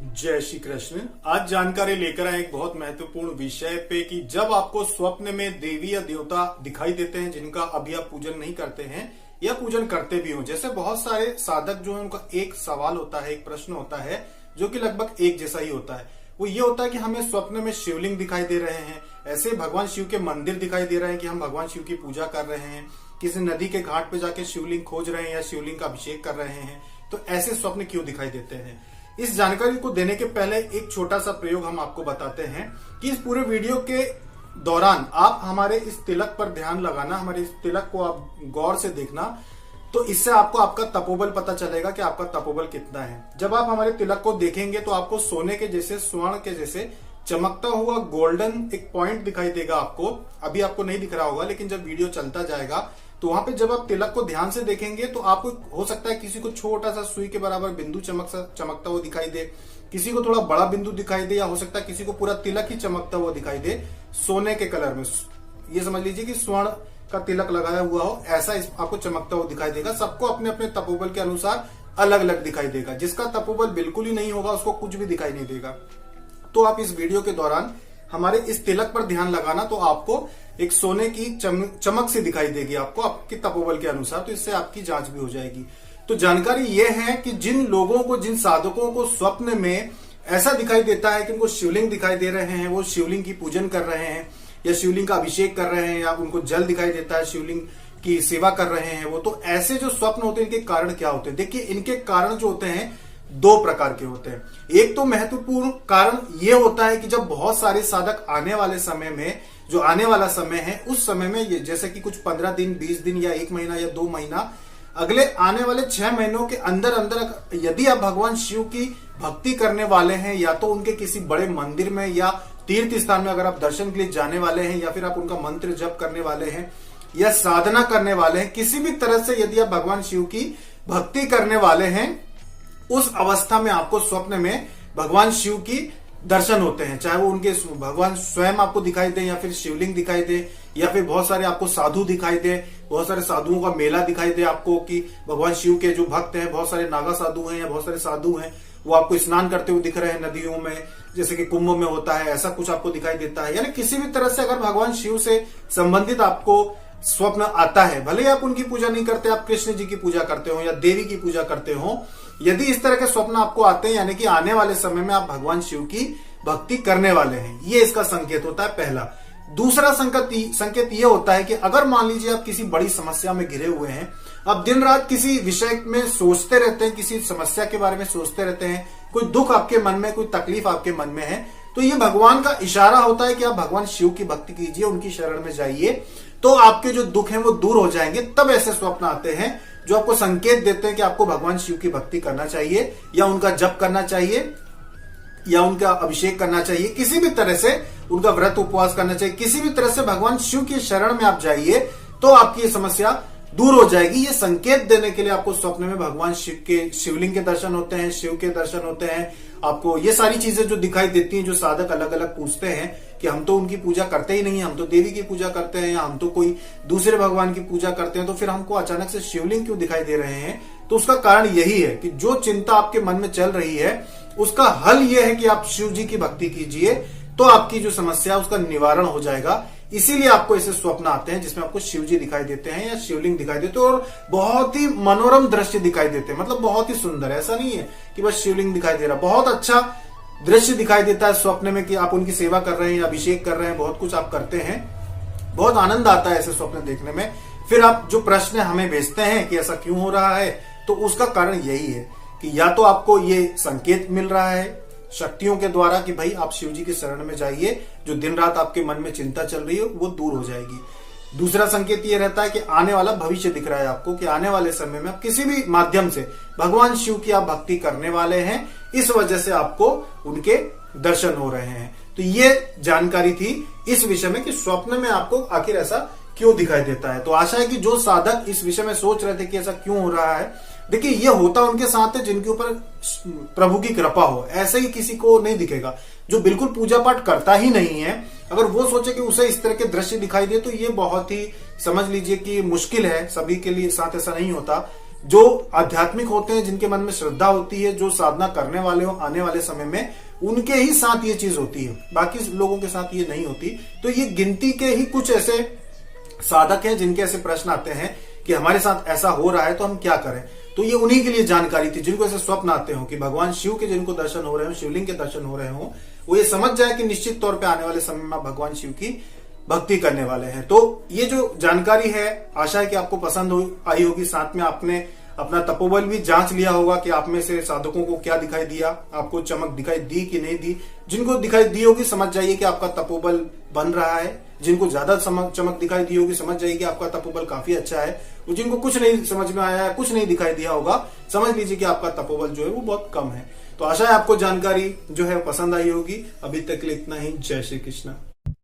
जय श्री कृष्ण। आज जानकारी लेकर आए एक बहुत महत्वपूर्ण विषय पे कि जब आपको स्वप्न में देवी या देवता दिखाई देते हैं जिनका अभी आप पूजन नहीं करते हैं या पूजन करते भी हो, जैसे बहुत सारे साधक जो है उनका एक सवाल होता है, एक प्रश्न होता है जो कि लगभग एक जैसा ही होता है। वो ये होता है कि हमें स्वप्न में शिवलिंग दिखाई दे रहे हैं, ऐसे भगवान शिव के मंदिर दिखाई दे रहे हैं कि हम भगवान शिव की पूजा कर रहे हैं, किसी नदी के घाट पे जाके शिवलिंग खोज रहे हैं या शिवलिंग का अभिषेक कर रहे हैं। तो ऐसे स्वप्न क्यों दिखाई देते हैं? इस जानकारी को देने के पहले एक छोटा सा प्रयोग हम आपको बताते हैं कि इस पूरे वीडियो के दौरान आप हमारे इस तिलक पर ध्यान लगाना, हमारे इस तिलक को आप गौर से देखना, तो इससे आपको आपका तपोबल पता चलेगा कि आपका तपोबल कितना है। जब आप हमारे तिलक को देखेंगे तो आपको सोने के जैसे, स्वर्ण के जैसे चमकता हुआ गोल्डन एक पॉइंट दिखाई देगा आपको। अभी आपको नहीं दिख रहा होगा, लेकिन जब वीडियो चलता जाएगा तो वहां पे जब आप तिलक को ध्यान से देखेंगे तो आपको हो सकता है किसी को छोटा सा सुई के बराबर बिंदु चमकता हुआ दिखाई दे, किसी को थोड़ा बड़ा बिंदु दिखाई दे, या हो सकता है किसी को पूरा तिलक ही चमकता हुआ दिखाई दे सोने के कलर में। ये समझ लीजिए कि स्वर्ण का तिलक लगाया हुआ हो, ऐसा आपको चमकता हुआ दिखाई देगा। सबको अपने अपने तपोबल के अनुसार अलग अलग दिखाई देगा। जिसका तपोबल बिल्कुल ही नहीं होगा उसको कुछ भी दिखाई नहीं देगा। तो आप इस वीडियो के दौरान हमारे इस तिलक पर ध्यान लगाना, तो आपको एक सोने की चमक से दिखाई देगी आपको आपके तपोबल के अनुसार। तो इससे आपकी जांच भी हो जाएगी। तो जानकारी यह है कि जिन लोगों को, जिन साधकों को स्वप्न में ऐसा दिखाई देता है कि उनको शिवलिंग दिखाई दे रहे हैं, वो शिवलिंग की पूजन कर रहे हैं या शिवलिंग का अभिषेक कर रहे हैं, या उनको जल दिखाई देता है, शिवलिंग की सेवा कर रहे हैं वो, तो ऐसे जो स्वप्न होते हैं इनके कारण क्या होते हैं? देखिए, इनके कारण जो होते हैं दो प्रकार के होते हैं। एक तो महत्वपूर्ण कारण ये होता है कि जब बहुत सारे साधक आने वाले समय में, जो आने वाला समय है उस समय में, ये जैसे कि कुछ 15 दिन, 20 दिन या 1 महीना या 2 महीना, अगले आने वाले 6 महीनों के अंदर अंदर यदि आप भगवान शिव की भक्ति करने वाले हैं, या तो उनके किसी बड़े मंदिर में या तीर्थ स्थान में अगर आप दर्शन के लिए जाने वाले हैं, या फिर आप उनका मंत्र जप करने वाले हैं या साधना करने वाले हैं, किसी भी तरह से यदि आप भगवान शिव की भक्ति करने वाले हैं, उस अवस्था में आपको स्वप्न में भगवान शिव की दर्शन होते हैं। चाहे वो उनके भगवान स्वयं आपको दिखाई दे, या फिर शिवलिंग दिखाई दे, या फिर बहुत सारे आपको साधु दिखाई दे, बहुत सारे साधुओं का मेला दिखाई दे आपको कि भगवान शिव के जो भक्त हैं, बहुत सारे नागा साधु हैं या बहुत सारे साधु हैं, वो आपको स्नान करते हुए दिख रहे हैं नदियों में, जैसे कि कुंभ में होता है, ऐसा कुछ आपको दिखाई देता है। यानी किसी भी तरह से अगर भगवान शिव से संबंधित आपको स्वप्न आता है, भले आप उनकी पूजा नहीं करते, आप कृष्ण जी की पूजा करते हो या देवी की पूजा करते हो, यदि इस तरह के स्वप्न आपको आते हैं, यानी कि आने वाले समय में आप भगवान शिव की भक्ति करने वाले हैं, ये इसका संकेत होता है पहला। दूसरा संकेत ये होता है कि अगर मान लीजिए आप किसी बड़ी समस्या में घिरे हुए हैं, आप दिन रात किसी विषय में सोचते रहते हैं, किसी समस्या के बारे में सोचते रहते हैं, कोई दुख आपके मन में, कोई तकलीफ आपके मन में है, तो ये भगवान का इशारा होता है कि आप भगवान शिव की भक्ति कीजिए, उनकी शरण में जाइए, तो आपके जो दुख हैं वो दूर हो जाएंगे। तब ऐसे स्वप्न आते हैं जो आपको संकेत देते हैं कि आपको भगवान शिव की भक्ति करना चाहिए, या उनका जप करना चाहिए, या उनका अभिषेक करना चाहिए, किसी भी तरह से उनका व्रत उपवास करना चाहिए, किसी भी तरह से भगवान शिव की शरण में आप जाइए, तो आपकी ये समस्या दूर हो जाएगी। ये संकेत देने के लिए आपको स्वप्न में भगवान शिव के, शिवलिंग के दर्शन होते हैं, शिव के दर्शन होते हैं, आपको ये सारी चीजें जो दिखाई देती हैं, जो साधक अलग अलग पूछते हैं कि हम तो उनकी पूजा करते ही नहीं है, हम तो देवी की पूजा करते हैं, या हम तो कोई दूसरे भगवान की पूजा करते हैं, तो फिर हमको अचानक से शिवलिंग क्यों दिखाई दे रहे हैं? तो उसका कारण यही है कि जो चिंता आपके मन में चल रही है उसका हल यह है कि आप शिव जी की भक्ति कीजिए, तो आपकी जो समस्या है उसका निवारण हो जाएगा। इसीलिए आपको ऐसे स्वप्न आते हैं जिसमें आपको शिव जी दिखाई देते हैं या शिवलिंग दिखाई देते हैं, और बहुत ही मनोरम दृश्य दिखाई देते हैं, मतलब बहुत ही सुंदर। ऐसा नहीं है कि बस शिवलिंग दिखाई दे रहा, बहुत अच्छा दृश्य दिखाई देता है स्वप्न में कि आप उनकी सेवा कर रहे हैं, अभिषेक कर रहे हैं, बहुत कुछ आप करते हैं, बहुत आनंद आता है ऐसे स्वप्न देखने में। फिर आप जो प्रश्न हमें भेजते हैं कि ऐसा क्यों हो रहा है, तो उसका कारण यही है कि या तो आपको ये संकेत मिल रहा है शक्तियों के द्वारा कि भाई आप शिव जी की शरण में जाइए, जो दिन रात आपके मन में चिंता चल रही है वो दूर हो जाएगी। दूसरा संकेत ये रहता है कि आने वाला भविष्य दिख रहा है आपको, कि आने वाले समय में आप किसी भी माध्यम से भगवान शिव की आप भक्ति करने वाले हैं, इस वजह से आपको उनके दर्शन हो रहे हैं। तो ये जानकारी थी इस विषय में कि स्वप्न में आपको आखिर ऐसा क्यों दिखाई देता है। तो आशा है कि जो साधक इस विषय में सोच रहे थे कि ऐसा क्यों हो रहा है, देखिए ये होता उनके साथ है जिनके ऊपर प्रभु की कृपा हो। ऐसे ही किसी को नहीं दिखेगा जो बिल्कुल पूजा पाठ करता ही नहीं है, अगर वो सोचे कि उसे इस तरह के दृश्य दिखाई दे, तो ये बहुत ही समझ लीजिए कि मुश्किल है, सभी के लिए साथ ऐसा नहीं होता। जो आध्यात्मिक होते हैं, जिनके मन में श्रद्धा होती है, जो साधना करने वाले हो आने वाले समय में, उनके ही साथ ये चीज होती है, बाकी लोगों के साथ ये नहीं होती। तो ये गिनती के ही कुछ ऐसे साधक हैं जिनके ऐसे प्रश्न आते हैं कि हमारे साथ ऐसा हो रहा है तो हम क्या करें। तो ये उन्हीं के लिए जानकारी थी, जिनको ऐसे स्वप्न आते हो कि भगवान शिव के जिनको दर्शन हो रहे हो, शिवलिंग के दर्शन हो रहे हो, वो ये समझ जाए कि निश्चित तौर पे आने वाले समय में भगवान शिव की भक्ति करने वाले हैं। तो ये जो जानकारी है, आशा है कि आपको पसंद आई होगी। साथ में आपने अपना तपोबल भी जांच लिया होगा कि आप में से साधकों को क्या दिखाई दिया, आपको चमक दिखाई दी कि नहीं दी। जिनको दिखाई दी होगी समझ जाइए कि आपका तपोबल बन रहा है, जिनको ज्यादा चमक दिखाई दी होगी समझ जाइए कि आपका तपोबल काफी अच्छा है, और जिनको कुछ नहीं समझ में आया है, कुछ नहीं दिखाई दिया होगा, समझ लीजिए कि आपका तपोबल जो है वो बहुत कम है। तो आशा है आपको जानकारी जो है पसंद आई होगी। अभी तक के लिए इतना ही। जय श्री कृष्ण।